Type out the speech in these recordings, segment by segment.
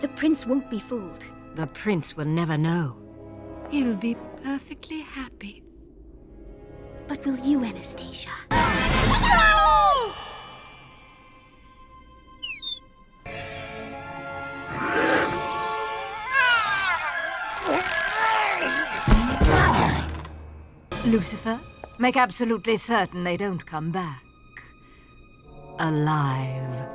The prince won't be fooled. The prince will never know. He'll be perfectly happy. But will you, Anastasia? Lucifer, make absolutely certain they don't come back alive.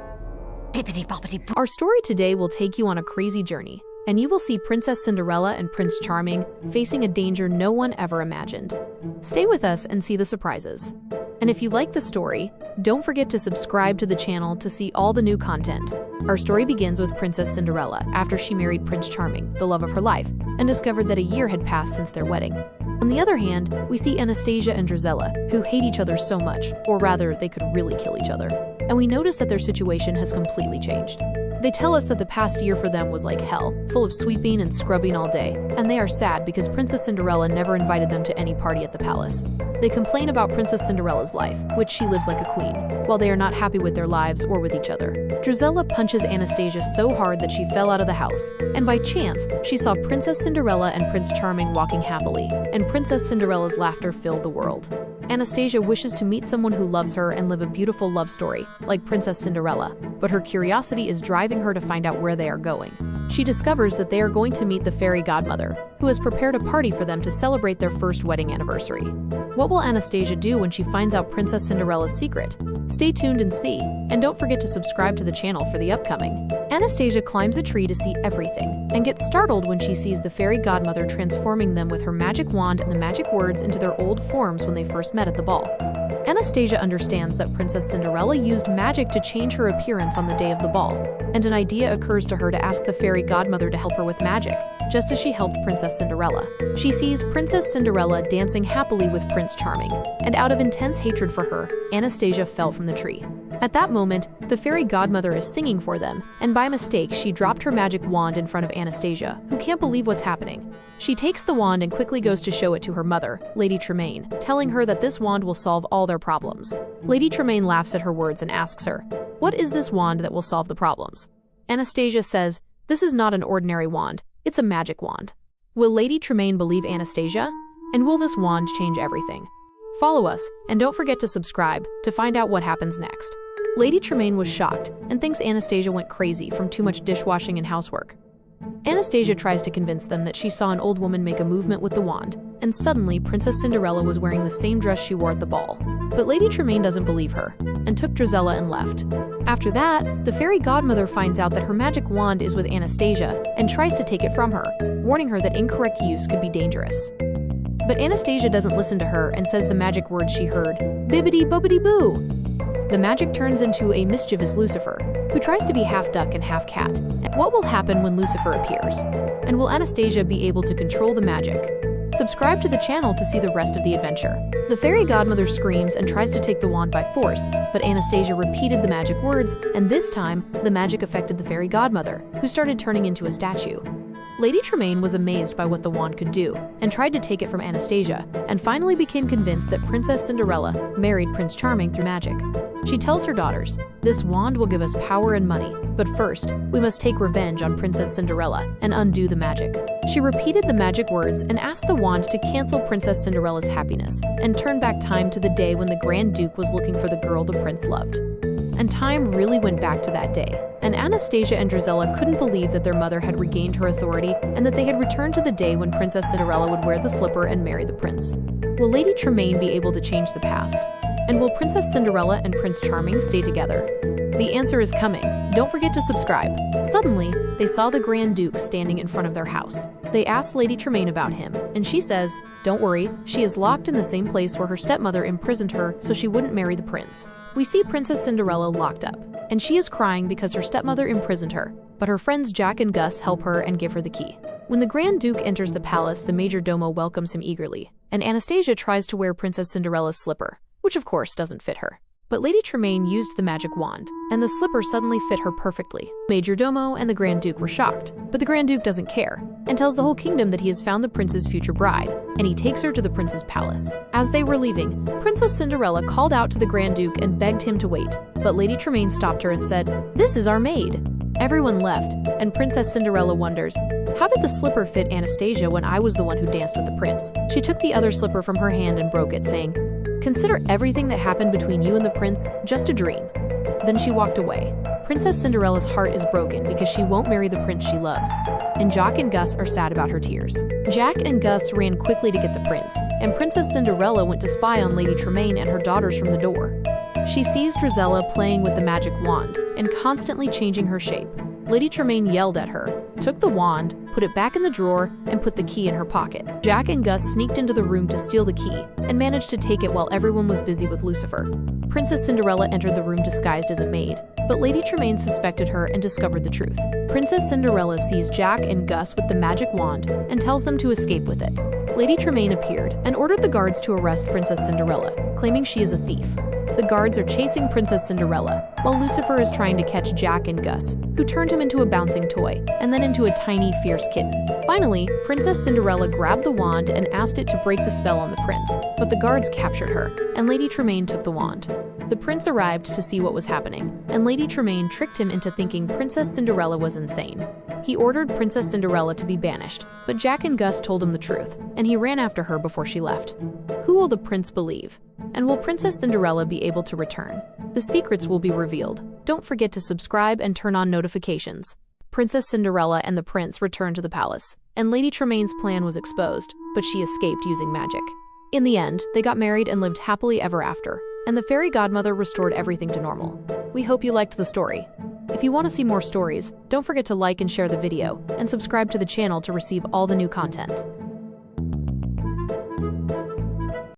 Bippity-boppity-boo. Our story today will take you on a crazy journey, and you will see Princess Cinderella and Prince Charming facing a danger no one ever imagined. Stay with us and see the surprises. And if you like the story, don't forget to subscribe to the channel to see all the new content. Our story begins with Princess Cinderella after she married Prince Charming, the love of her life, and discovered that a year had passed since their wedding. On the other hand, we see Anastasia and Drizella, who hate each other so much, or rather, they could really kill each other. And we notice that their situation has completely changed. They tell us that the past year for them was like hell, full of sweeping and scrubbing all day, and they are sad because Princess Cinderella never invited them to any party at the palace. They complain about Princess Cinderella's life, which she lives like a queen, while they are not happy with their lives or with each other. Drizella punches Anastasia so hard that she fell out of the house, and by chance, she saw Princess Cinderella and Prince Charming walking happily, and Princess Cinderella's laughter filled the world. Anastasia wishes to meet someone who loves her and live a beautiful love story, like Princess Cinderella, but her curiosity is driving her to find out where they are going. She discovers that they are going to meet the fairy godmother, who has prepared a party for them to celebrate their first wedding anniversary. What will Anastasia do when she finds out Princess Cinderella's secret? Stay tuned and see, and don't forget to subscribe to the channel for the upcoming. Anastasia climbs a tree to see everything, and gets startled when she sees the fairy godmother transforming them with her magic wand and the magic words into their old forms when they first met at the ball. Anastasia understands that Princess Cinderella used magic to change her appearance on the day of the ball, and an idea occurs to her to ask the fairy godmother to help her with magic, just as she helped Princess Cinderella. She sees Princess Cinderella dancing happily with Prince Charming, and out of intense hatred for her, Anastasia fell from the tree. At that moment, the fairy godmother is singing for them, and by mistake she dropped her magic wand in front of Anastasia, who can't believe what's happening. She takes the wand and quickly goes to show it to her mother, Lady Tremaine, telling her that this wand will solve all their problems. Lady Tremaine laughs at her words and asks her, "What is this wand that will solve the problems?" Anastasia says, "This is not an ordinary wand, it's a magic wand." Will Lady Tremaine believe Anastasia? And will this wand change everything? Follow us, and don't forget to subscribe to find out what happens next. Lady Tremaine was shocked and thinks Anastasia went crazy from too much dishwashing and housework. Anastasia tries to convince them that she saw an old woman make a movement with the wand, and suddenly Princess Cinderella was wearing the same dress she wore at the ball. But Lady Tremaine doesn't believe her, and took Drizella and left. After that, the fairy godmother finds out that her magic wand is with Anastasia, and tries to take it from her, warning her that incorrect use could be dangerous. But Anastasia doesn't listen to her and says the magic words she heard, "Bibbidi-bobbidi-boo." The magic turns into a mischievous Lucifer, who tries to be half duck and half cat. What will happen when Lucifer appears? And will Anastasia be able to control the magic? Subscribe to the channel to see the rest of the adventure. The fairy godmother screams and tries to take the wand by force, but Anastasia repeated the magic words, and this time, the magic affected the fairy godmother, who started turning into a statue. Lady Tremaine was amazed by what the wand could do, and tried to take it from Anastasia, and finally became convinced that Princess Cinderella married Prince Charming through magic. She tells her daughters, "This wand will give us power and money, but first, we must take revenge on Princess Cinderella and undo the magic." She repeated the magic words and asked the wand to cancel Princess Cinderella's happiness, and turn back time to the day when the Grand Duke was looking for the girl the prince loved. And time really went back to that day, and Anastasia and Drizella couldn't believe that their mother had regained her authority and that they had returned to the day when Princess Cinderella would wear the slipper and marry the prince. Will Lady Tremaine be able to change the past? And will Princess Cinderella and Prince Charming stay together? The answer is coming. Don't forget to subscribe. Suddenly, they saw the Grand Duke standing in front of their house. They asked Lady Tremaine about him, and she says, "Don't worry, she is locked in the same place where her stepmother imprisoned her so she wouldn't marry the prince." We see Princess Cinderella locked up, and she is crying because her stepmother imprisoned her, but her friends Jack and Gus help her and give her the key. When the Grand Duke enters the palace, the Major Domo welcomes him eagerly, and Anastasia tries to wear Princess Cinderella's slipper, which of course doesn't fit her. But Lady Tremaine used the magic wand, and the slipper suddenly fit her perfectly. Major Domo and the Grand Duke were shocked, but the Grand Duke doesn't care, and tells the whole kingdom that he has found the prince's future bride, and he takes her to the prince's palace. As they were leaving, Princess Cinderella called out to the Grand Duke and begged him to wait, but Lady Tremaine stopped her and said, "This is our maid." Everyone left, and Princess Cinderella wonders, how did the slipper fit Anastasia when I was the one who danced with the prince? She took the other slipper from her hand and broke it, saying, "Consider everything that happened between you and the prince just a dream." Then she walked away. Princess Cinderella's heart is broken because she won't marry the prince she loves, and Jack and Gus are sad about her tears. Jack and Gus ran quickly to get the prince, and Princess Cinderella went to spy on Lady Tremaine and her daughters from the door. She sees Drizella playing with the magic wand and constantly changing her shape. Lady Tremaine yelled at her, took the wand, put it back in the drawer, and put the key in her pocket. Jack and Gus sneaked into the room to steal the key and managed to take it while everyone was busy with Lucifer. Princess Cinderella entered the room disguised as a maid, but Lady Tremaine suspected her and discovered the truth. Princess Cinderella sees Jack and Gus with the magic wand and tells them to escape with it. Lady Tremaine appeared and ordered the guards to arrest Princess Cinderella, claiming she is a thief. The guards are chasing Princess Cinderella, while Lucifer is trying to catch Jack and Gus, who turned him into a bouncing toy, and then into a tiny, fierce kitten. Finally, Princess Cinderella grabbed the wand and asked it to break the spell on the prince, but the guards captured her, and Lady Tremaine took the wand. The prince arrived to see what was happening, and Lady Tremaine tricked him into thinking Princess Cinderella was insane. He ordered Princess Cinderella to be banished, but Jack and Gus told him the truth, and he ran after her before she left. Who will the prince believe? And will Princess Cinderella be able to return? The secrets will be revealed. Don't forget to subscribe and turn on notifications. Princess Cinderella and the prince returned to the palace, and Lady Tremaine's plan was exposed, but she escaped using magic. In the end, they got married and lived happily ever after, and the fairy godmother restored everything to normal. We hope you liked the story. If you want to see more stories, don't forget to like and share the video, and subscribe to the channel to receive all the new content.